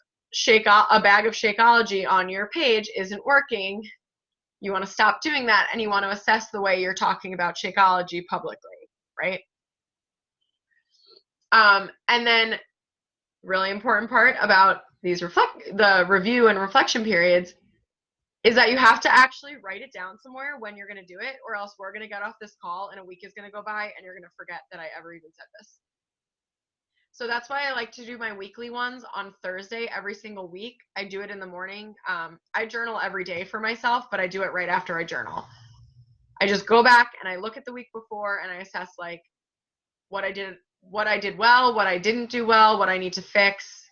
[SPEAKER 1] a bag of Shakeology on your page isn't working, you want to stop doing that, and you want to assess the way you're talking about Shakeology publicly, right? And then really important part about the review and reflection periods is that you have to actually write it down somewhere when you're going to do it, or else we're going to get off this call and a week is going to go by and you're going to forget that I ever even said this. So that's why I like to do my weekly ones on Thursday every single week. I do it in the morning. I journal every day for myself, but I do it right after I journal. I just go back and I look at the week before and I assess like what I did well, what I didn't do well, what I need to fix,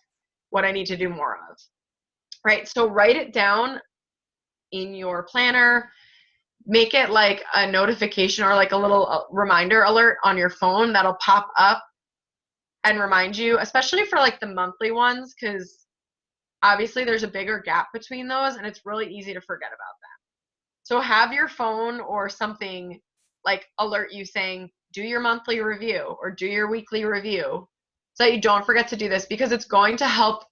[SPEAKER 1] what I need to do more of, right? So write it down in your planner, make it like a notification or like a little reminder alert on your phone that'll pop up and remind you, especially for like the monthly ones, because obviously there's a bigger gap between those and it's really easy to forget about that. So have your phone or something like alert you saying, do your monthly review or do your weekly review, so that you don't forget to do this, because it's going to help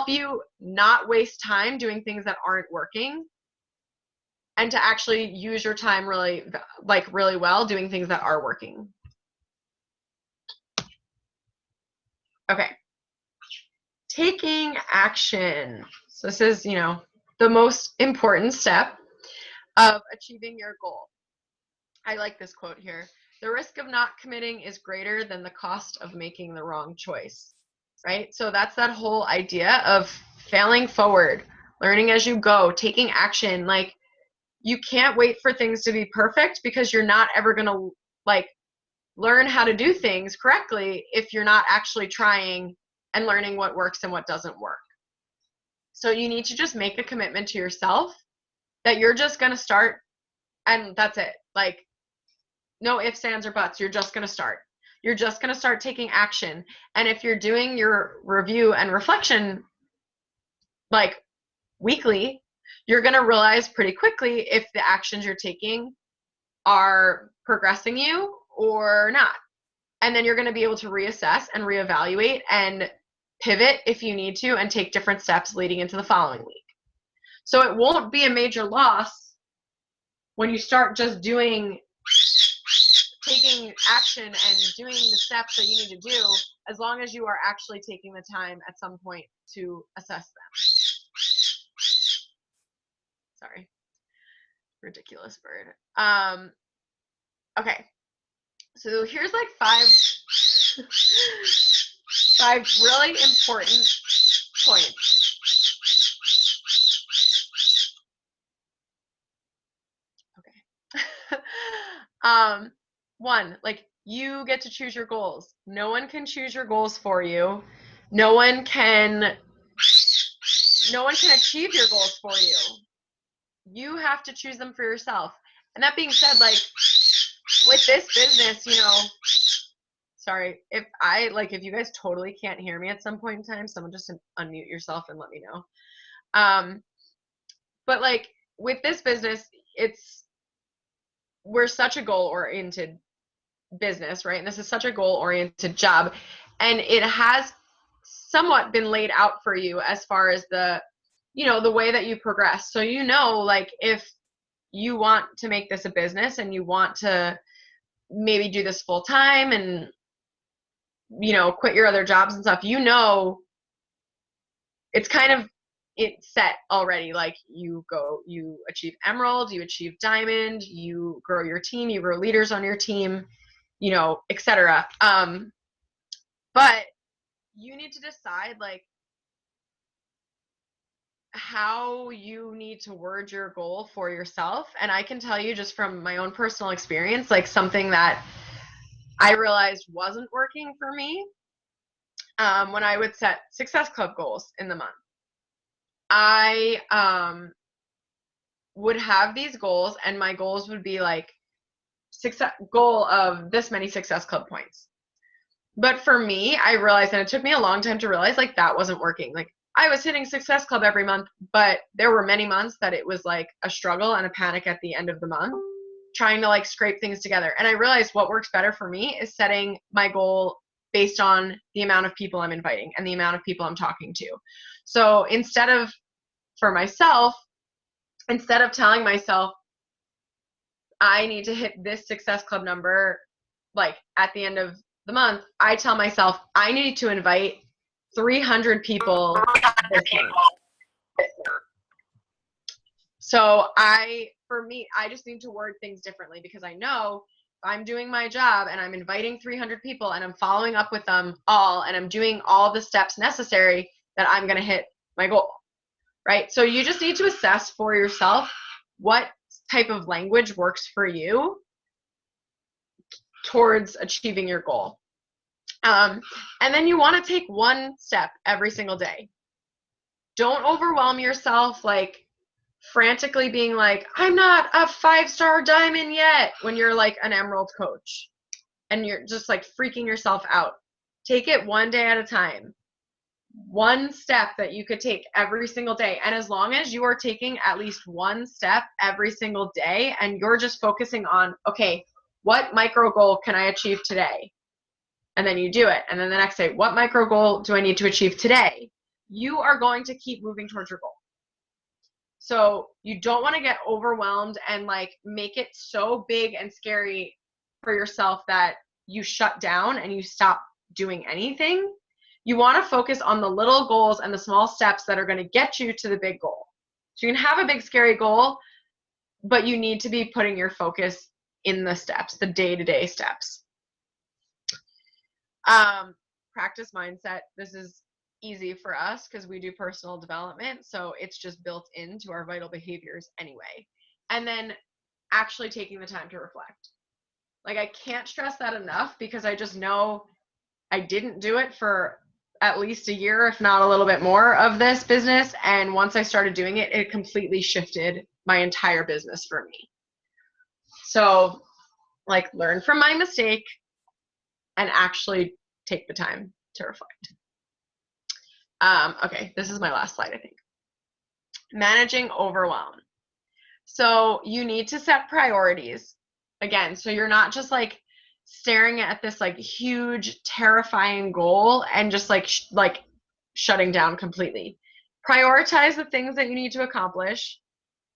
[SPEAKER 1] you not waste time doing things that aren't working, and to actually use your time really well doing things that are working. Okay. Taking action. So this is, you know, the most important step of achieving your goal. I like this quote here. The risk of not committing is greater than the cost of making the wrong choice. right? So that's that whole idea of failing forward, learning as you go, taking action. Like, you can't wait for things to be perfect because you're not ever going to like learn how to do things correctly if you're not actually trying and learning what works and what doesn't work. So you need to just make a commitment to yourself that you're just going to start, and that's it. Like, no ifs, ands, or buts. You're just going to start. You're just going to start taking action. And if you're doing your review and reflection like weekly, you're going to realize pretty quickly if the actions you're taking are progressing you or not. And then you're going to be able to reassess and reevaluate and pivot if you need to and take different steps leading into the following week. So it won't be a major loss when you start just taking action and doing the steps that you need to do, as long as you are actually taking the time at some point to assess them. Sorry. Ridiculous bird. Okay. So here's like five really important points. Okay. One, like, you get to choose your goals. No one can choose your goals for you. No one can achieve your goals for you. You have to choose them for yourself. And that being said, like, with this business, sorry, if you guys totally can't hear me at some point in time, someone just unmute yourself and let me know. But like, with this business, we're such a goal-oriented business, right? And this is such a goal-oriented job, and it has somewhat been laid out for you as far as the way that you progress. So like, if you want to make this a business and you want to maybe do this full time and quit your other jobs and stuff, it's set already. Like, you achieve emerald, you achieve diamond, you grow your team, you grow leaders on your team, etc. But you need to decide, like, how you need to word your goal for yourself. And I can tell you, just from my own personal experience, like, something that I realized wasn't working for me, when I would set Success Club goals in the month. I would have these goals, and my goals would be like, goal of this many Success Club points. But for me, I realized, and it took me a long time to realize, like, that wasn't working. Like, I was hitting Success Club every month, but there were many months that it was like a struggle and a panic at the end of the month, trying to like scrape things together. And I realized what works better for me is setting my goal based on the amount of people I'm inviting and the amount of people I'm talking to. So instead of telling myself I need to hit this Success Club number like at the end of the month, I tell myself I need to invite 300 people this month. So for me, I just need to word things differently, because I know if I'm doing my job and I'm inviting 300 people and I'm following up with them all and I'm doing all the steps necessary, that I'm going to hit my goal, right? So you just need to assess for yourself what type of language works for you towards achieving your goal. And then you want to take one step every single day. Don't overwhelm yourself, like frantically being like, I'm not a 5-star diamond yet, when you're like an emerald coach and you're just like freaking yourself out. Take it one day at a time. One step that you could take every single day. And as long as you are taking at least one step every single day and you're just focusing on, okay, what micro goal can I achieve today? And then you do it. And then the next day, what micro goal do I need to achieve today? You are going to keep moving towards your goal. So you don't want to get overwhelmed and like make it so big and scary for yourself that you shut down and you stop doing anything. You want to focus on the little goals and the small steps that are going to get you to the big goal. So you can have a big scary goal, but you need to be putting your focus in the steps, the day-to-day steps. practice mindset, this is easy for us because we do personal development. So it's just built into our vital behaviors anyway. And then actually taking the time to reflect. Like, I can't stress that enough because I just know I didn't do it for at least a year, if not a little bit more, of this business. And once I started doing it, it completely shifted my entire business for me. So, like, learn from my mistake and actually take the time to reflect. Okay, this is my last slide, I think. Managing overwhelm. So you need to set priorities. Again, so you're not just like staring at this like huge, terrifying goal and just like shutting down completely. Prioritize the things that you need to accomplish.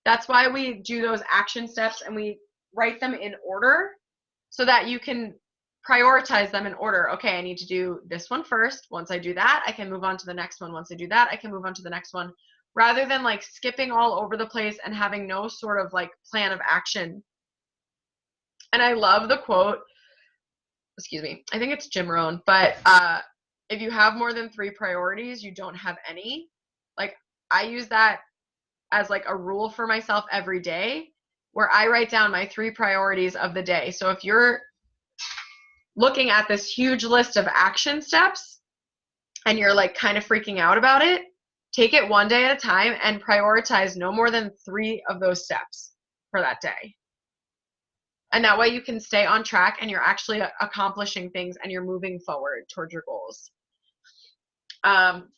[SPEAKER 1] That's why we do those action steps and we write them in order so that you can prioritize them in order. Okay, I need to do this one first. Once I do that, I can move on to the next one. Once I do that, I can move on to the next one, rather than like skipping all over the place and having no sort of like plan of action. And I love the quote, excuse me, I think it's Jim Rohn, but if you have more than 3 priorities, you don't have any. Like, I use that as like a rule for myself every day, where I write down my 3 priorities of the day. So if you're looking at this huge list of action steps and you're like kind of freaking out about it, take it one day at a time and prioritize no more than 3 of those steps for that day. And that way you can stay on track and you're actually accomplishing things and you're moving forward towards your goals.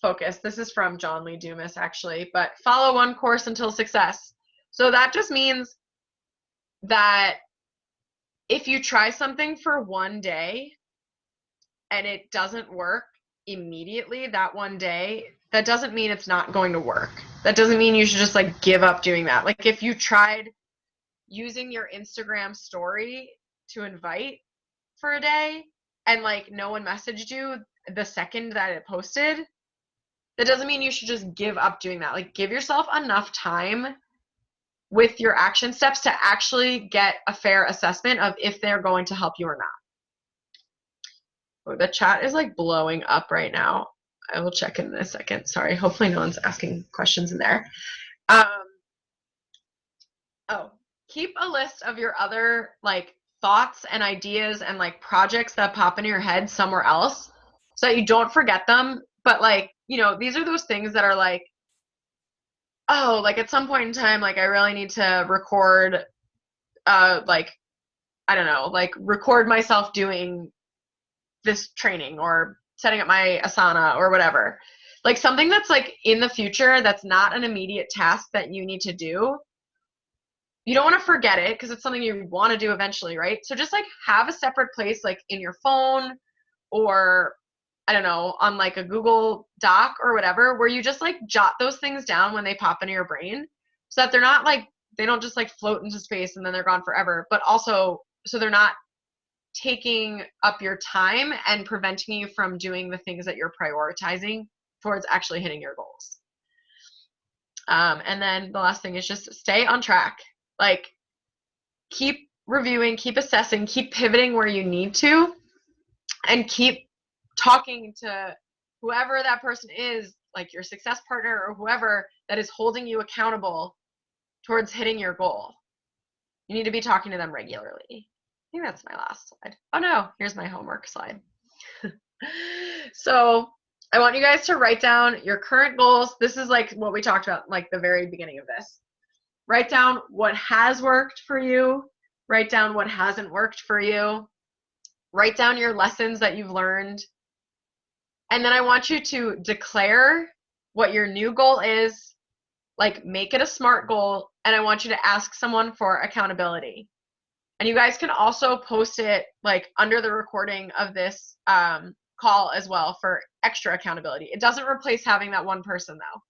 [SPEAKER 1] Focus. This is from John Lee Dumas, actually, but follow one course until success. So that just means that if you try something for one day and it doesn't work immediately that one day, that doesn't mean it's not going to work. That doesn't mean you should just like give up doing that. Like, if you tried using your Instagram story to invite for a day and like no one messaged you the second that it posted, that doesn't mean you should just give up doing that. Like, give yourself enough time with your action steps to actually get a fair assessment of if they're going to help you or not. Oh, the chat is like blowing up right now. I will check in a second. Sorry. Hopefully no one's asking questions in there. Keep a list of your other like thoughts and ideas and like projects that pop into your head somewhere else so that you don't forget them. But like, you know, these are those things that are like, oh, like at some point in time, like I really need to record, like, I don't know, like record myself doing this training or setting up my asana or whatever. Like something that's like in the future, that's not an immediate task that you need to do. You don't want to forget it because it's something you want to do eventually, right? So just like have a separate place, like in your phone or I don't know, on like a Google Doc or whatever, where you just like jot those things down when they pop into your brain so that they're not like, they don't just like float into space and then they're gone forever, but also so they're not taking up your time and preventing you from doing the things that you're prioritizing towards actually hitting your goals. And then the last thing is just stay on track. Like, keep reviewing, keep assessing, keep pivoting where you need to, and keep talking to whoever that person is, like your success partner or whoever that is holding you accountable towards hitting your goal. You need to be talking to them regularly. I think that's my last slide. Oh no, here's my homework slide. So I want you guys to write down your current goals. This is like what we talked about, like the very beginning of this. Write down what has worked for you. Write down what hasn't worked for you. Write down your lessons that you've learned. And then I want you to declare what your new goal is, like make it a SMART goal, and I want you to ask someone for accountability. And you guys can also post it like under the recording of this call as well for extra accountability. It doesn't replace having that one person though.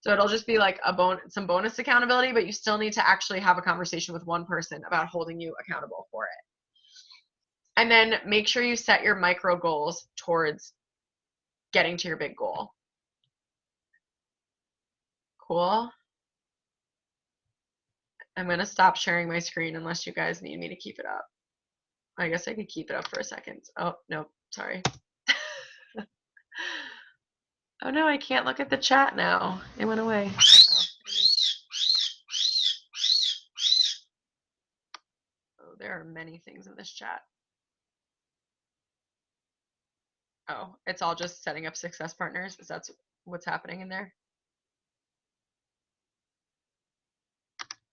[SPEAKER 1] So it'll just be like some bonus accountability, but you still need to actually have a conversation with one person about holding you accountable for it. And then make sure you set your micro goals towards getting to your big goal. Cool. I'm going to stop sharing my screen unless you guys need me to keep it up. I guess I could keep it up for a second. Oh, no, sorry. Oh no, I can't look at the chat now. It went away. Oh, there are many things in this chat. Oh, it's all just setting up success partners. Is that what's happening in there?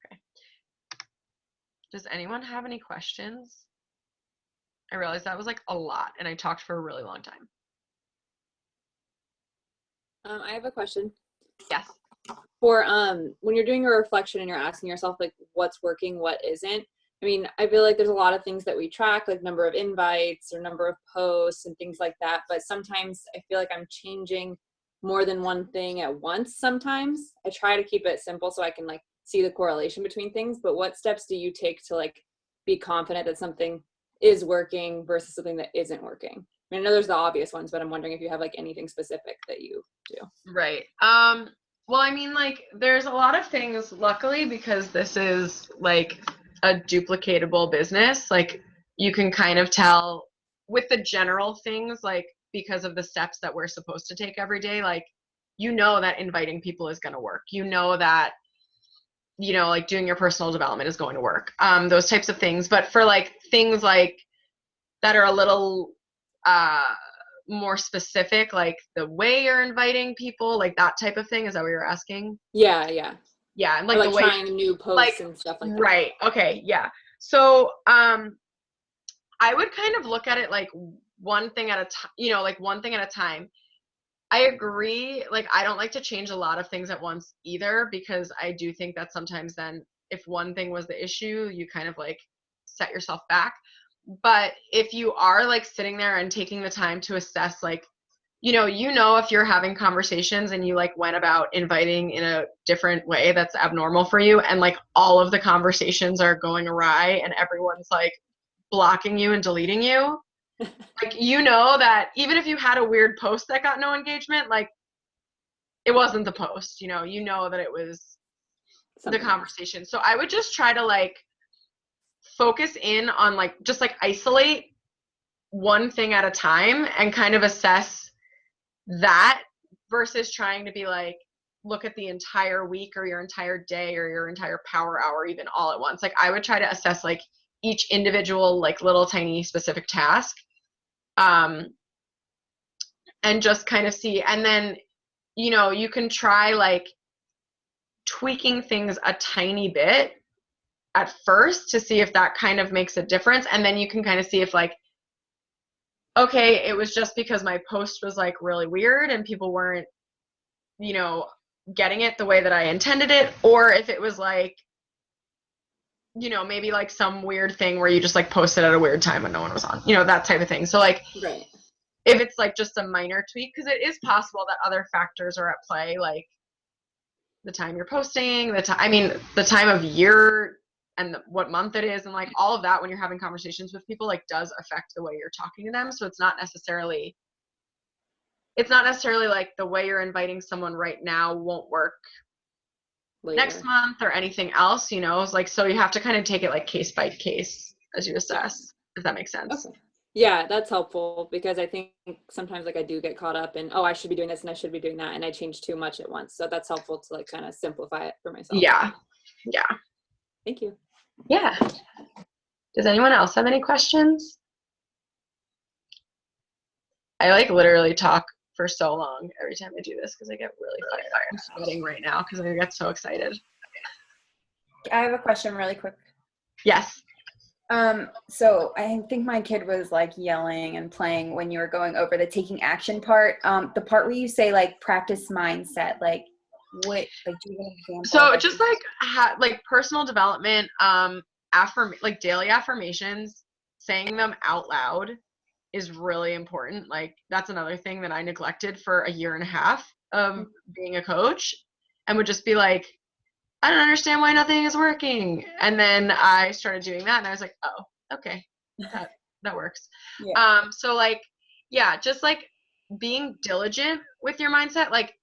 [SPEAKER 1] Okay. Does anyone have any questions? I realized that was like a lot and I talked for a really long time.
[SPEAKER 4] I have a question.
[SPEAKER 1] Yes.
[SPEAKER 4] For when you're doing a reflection and you're asking yourself like what's working, what isn't. I mean, I feel like there's a lot of things that we track, like number of invites or number of posts and things like that. But sometimes I feel like I'm changing more than one thing at once. Sometimes I try to keep it simple so I can like see the correlation between things. But what steps do you take to like be confident that something is working versus something that isn't working? I mean, I know there's the obvious ones, but I'm wondering if you have like anything specific that you do.
[SPEAKER 1] Right. Well, I mean, like, there's a lot of things, luckily, because this is like a duplicatable business. Like, you can kind of tell with the general things, like, because of the steps that we're supposed to take every day, like, you know that inviting people is going to work. You know that, you know, like doing your personal development is going to work. Those types of things. But for like things like that are a little more specific, like the way you're inviting people, like that type of thing. Is that what you're asking?
[SPEAKER 4] Yeah.
[SPEAKER 1] Yeah, and
[SPEAKER 4] Or
[SPEAKER 1] like the way
[SPEAKER 4] trying new posts
[SPEAKER 1] like
[SPEAKER 4] and stuff like that.
[SPEAKER 1] right. Okay, yeah. So I would kind of look at it like one thing at a time, you know, like one thing at a time. I agree. Like, I don't like to change a lot of things at once either, because I do think that sometimes then if one thing was the issue, you kind of like set yourself back. But if you are like sitting there and taking the time to assess, like, you know, if you're having conversations and you like went about inviting in a different way that's abnormal for you, and like all of the conversations are going awry and everyone's like blocking you and deleting you, like, you know that even if you had a weird post that got no engagement, like, it wasn't the post, you know that it was the conversation. So I would just try to like focus in on like just like isolate one thing at a time and kind of assess that versus trying to be like look at the entire week or your entire day or your entire power hour even all at once. Like, I would try to assess like each individual like little tiny specific task, and just kind of see. And then, you know, you can try like tweaking things a tiny bit at first to see if that kind of makes a difference. And then you can kind of see if like, okay, it was just because my post was like really weird and people weren't, you know, getting it the way that I intended it, or if it was like, you know, maybe like some weird thing where you just like posted at a weird time when no one was on, you know, that type of thing. So like,
[SPEAKER 4] Right.
[SPEAKER 1] if it's like just a minor tweak, because it is possible that other factors are at play, like the time you're posting, the time of year and what month it is, and like all of that when you're having conversations with people, like, does affect the way you're talking to them. So it's not necessarily like the way you're inviting someone right now won't work
[SPEAKER 4] Later.
[SPEAKER 1] next month or anything else, you know. It's like, so you have to kind of take it like case by case as you assess, if that makes sense.
[SPEAKER 4] Okay. Yeah, that's helpful, because I think sometimes like I do get caught up in, oh, I should be doing this and I should be doing that, and I change too much at once. So that's helpful to like kind of simplify it for myself.
[SPEAKER 1] Yeah.
[SPEAKER 4] Thank you.
[SPEAKER 1] Yeah. Does anyone else have any questions? I like literally talk for so long every time I do this because I get really fired. I'm sweating right now because I get so excited.
[SPEAKER 2] I have a question really quick.
[SPEAKER 1] Yes.
[SPEAKER 2] So I think my kid was like yelling and playing when you were going over the taking action part. The part where you say like practice mindset, like what, like do you have an example?
[SPEAKER 1] So just like personal development, like daily affirmations, saying them out loud is really important. Like, that's another thing that I neglected for a year and a half of being a coach, and would just be like, I don't understand why nothing is working. And then I started doing that and I was like, oh, okay, that works.
[SPEAKER 2] Yeah.
[SPEAKER 1] So like, yeah, just like being diligent with your mindset, like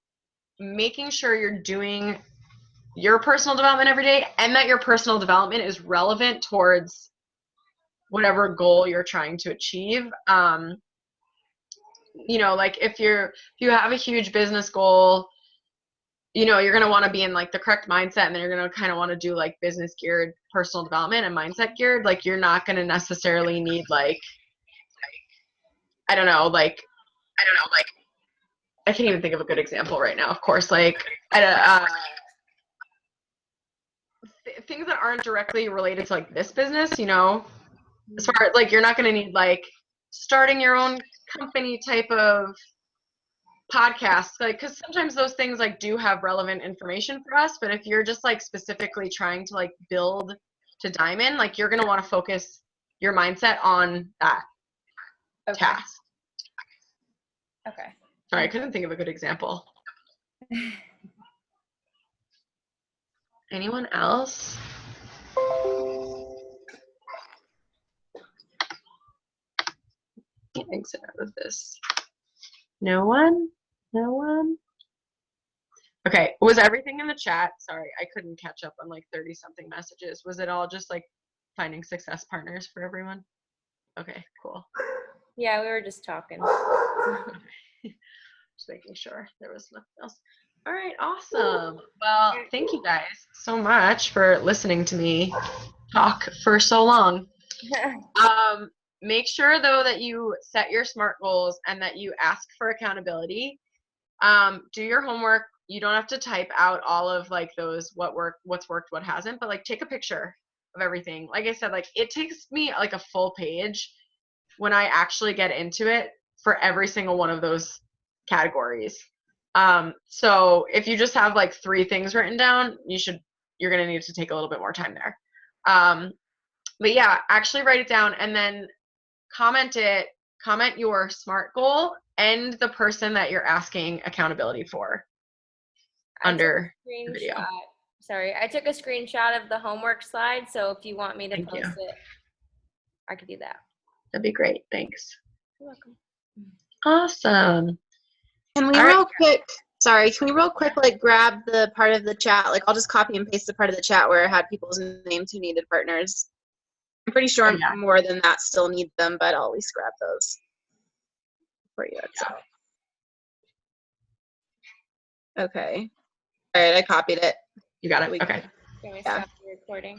[SPEAKER 1] making sure you're doing your personal development every day and that your personal development is relevant towards whatever goal you're trying to achieve. like if you have a huge business goal, you're going to want to be in like the correct mindset, and then you're going to kind of want to do like business geared personal development and mindset geared. Like you're not going to necessarily need like, I don't know, like I can't even think of a good example right now, of course, like things that aren't directly related to like this business, as far as like, you're not going to need like starting your own company type of podcasts, like, because sometimes those things like do have relevant information for us, but if you're just like specifically trying to like build to diamond, like you're going to want to focus your mindset on that task.
[SPEAKER 2] Okay.
[SPEAKER 1] Sorry, I couldn't think of a good example. Anyone else? Can't exit out of this. No one? Okay, was everything in the chat? Sorry, I couldn't catch up on like 30 something messages. Was it all just like finding success partners for everyone? Okay, cool.
[SPEAKER 3] Yeah, we were just talking.
[SPEAKER 1] Just making sure there was nothing else. All right, awesome. Well, thank you guys so much for listening to me talk for so long. Make sure though that you set your SMART goals and that you ask for accountability. Do your homework. You don't have to type out all of like those what's worked, what hasn't, but like take a picture of everything. Like I said, like it takes me like a full page when I actually get into it for every single one of those categories. So if you just have like 3 things written down, you're going to need to take a little bit more time there. But yeah, actually write it down and then comment your SMART goal and the person that you're asking accountability for under the video.
[SPEAKER 3] Sorry, I took a screenshot of the homework slide, so if you want me to
[SPEAKER 1] Thank you.
[SPEAKER 3] post it, I could do that.
[SPEAKER 1] That'd be great. Thanks.
[SPEAKER 3] You're welcome.
[SPEAKER 1] Awesome.
[SPEAKER 5] Can we real quick like grab the part of the chat? Like I'll just copy and paste the part of the chat where I had people's names who needed partners. I'm pretty sure more than that still need them, but I'll at least grab those for you. Okay. All right, I copied it.
[SPEAKER 1] You got it. Okay.
[SPEAKER 3] Can we stop the recording?